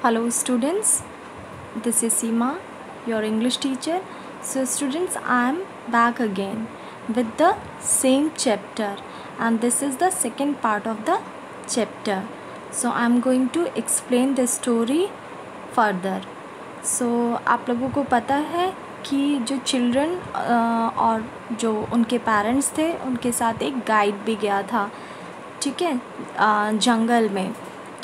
Hello students, this is Seema, your English teacher. So students, I am back again with the same chapter and this is the second part of the chapter. So I am going to explain the story further. So आप लोगों को पता है कि जो children और जो उनके पेरेंट्स थे उनके साथ एक गाइड भी गया था, ठीक है, जंगल में।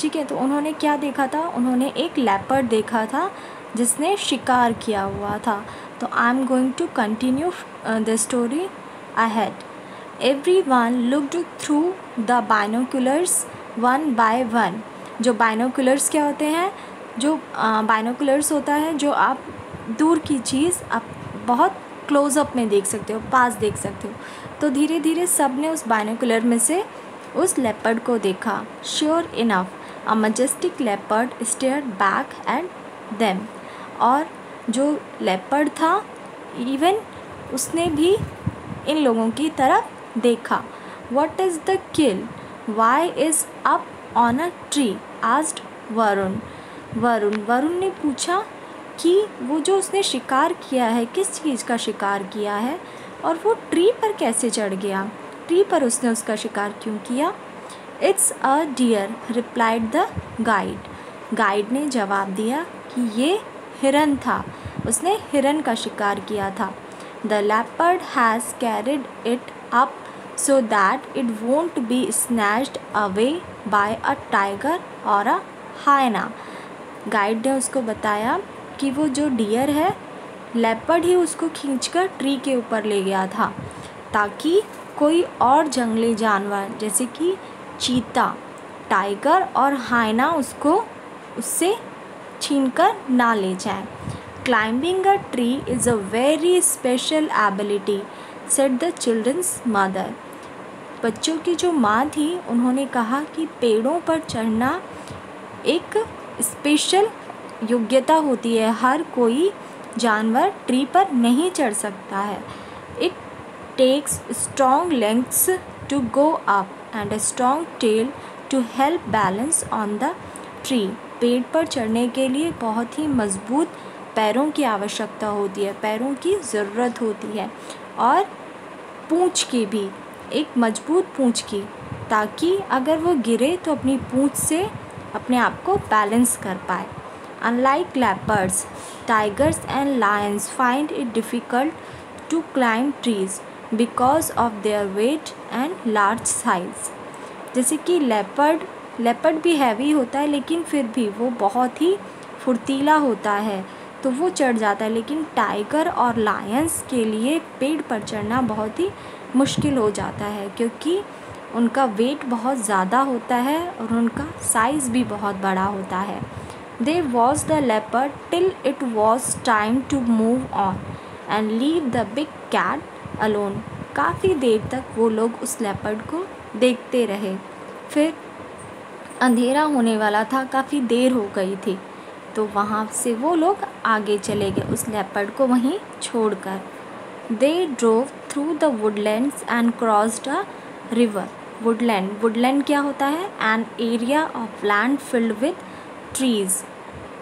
ठीक है, तो उन्होंने क्या देखा था? उन्होंने एक लेपर्ड देखा था जिसने शिकार किया हुआ था। तो I am going to continue the story ahead. Everyone looked through the binoculars one by one. जो बाइनोकुलर्स क्या होते हैं? जो बाइनोकुलर्स होता है जो आप दूर की चीज़ आप बहुत क्लोज़अप में देख सकते हो, पास देख सकते हो। तो धीरे धीरे सब ने उस बाइनोकुलर में से उस लेपर्ड को देखा। Sure enough a majestic leopard stared back at them. और जो लेपर्ड था इवन उसने भी इन लोगों की तरफ देखा। What is the kill? Why is up on a tree? Asked Varun. Varun ने पूछा कि वो जो उसने शिकार किया है किस चीज़ का शिकार किया है और वो ट्री पर कैसे चढ़ गया? ट्री पर उसने उसका शिकार क्यों किया? It's a deer replied the guide. Guide ने जवाब दिया कि ये हिरन था, उसने हिरन का शिकार किया था। The leopard has carried it up so that it won't be snatched away by a tiger और अ हायना। गाइड ने उसको बताया कि वो जो डियर है लेपर्ड ही उसको खींचकर ट्री के ऊपर ले गया था ताकि कोई और जंगली जानवर जैसे कि चीता, टाइगर और हायना उसको उससे छीनकर ना ले जाए। Climbing a tree is a very special ability said the children's mother. बच्चों की जो माँ थी उन्होंने कहा कि पेड़ों पर चढ़ना एक स्पेशल योग्यता होती है, हर कोई जानवर ट्री पर नहीं चढ़ सकता है। It takes strong legs to go up and a strong tail to help balance on the tree. पेड़ पर चढ़ने के लिए बहुत ही मजबूत पैरों की आवश्यकता होती है, पैरों की ज़रूरत होती है और पूँछ की भी, एक मजबूत पूँछ की, ताकि अगर वो गिरे तो अपनी पूँछ से अपने आप को बैलेंस कर पाए। Unlike leopards, tigers and lions find it difficult to climb trees because of their weight and large size. जैसे कि लेपर्ड भी हैवी होता है लेकिन फिर भी वो बहुत ही फुर्तीला होता है तो वो चढ़ जाता है, लेकिन टाइगर और लायंस के लिए पेड़ पर चढ़ना बहुत ही मुश्किल हो जाता है क्योंकि उनका वेट बहुत ज़्यादा होता है और उनका साइज़ भी बहुत बड़ा होता है। They watched the leopard till it was time to move on and leave the big cat alone. काफ़ी देर तक वो लोग उस लेपर्ड को देखते रहे। फिर अंधेरा होने वाला था, काफ़ी देर हो गई थी, तो वहाँ से वो लोग आगे चले गए उस लेपर्ड को वहीं छोड़कर। They drove through the woodlands and crossed a river. Woodland क्या होता है? An area of land filled with trees.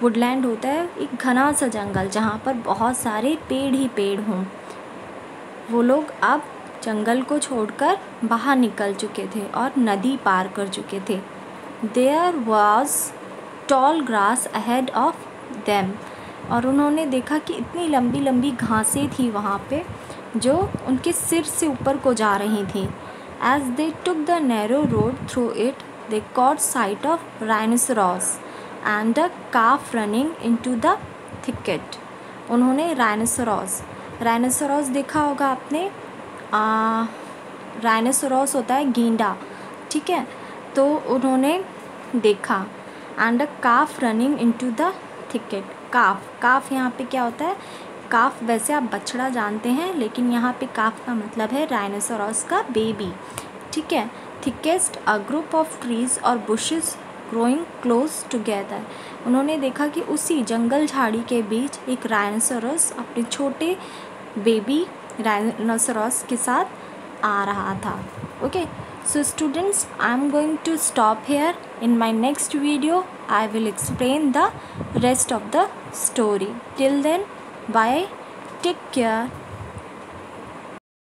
Woodland होता है एक घना सा जंगल जहाँ पर बहुत सारे पेड़ ही पेड़ हों। वो लोग अब जंगल को छोड़कर बाहर निकल चुके थे और नदी पार कर चुके थे। There was tall grass ahead of them. और उन्होंने देखा कि इतनी लंबी लंबी घासें थी वहाँ पे जो उनके सिर से ऊपर को जा रही थी। As they took the narrow road through it they caught sight of rhinoceros and a calf running into the thicket. उन्होंने राइनोसरॉस देखा होगा आपने। राइनोसरॉस होता है गेंडा, ठीक है, तो उन्होंने देखा। And a calf running into the thicket. Calf यहाँ पे क्या होता है? काफ वैसे आप बछड़ा जानते हैं लेकिन यहाँ पे काफ का मतलब है राइनोसरॉस का बेबी, ठीक है। Thickest a group of trees और बुशेस ग्रोइंग क्लोज टुगेदर। उन्होंने देखा कि उसी जंगल झाड़ी के बीच एक राइनोसरस अपने छोटे बेबी राइनोसरस के साथ आ रहा था। Okay, so students, I am going to stop here. In my next video I will explain the rest of the story. Till then, bye, take care.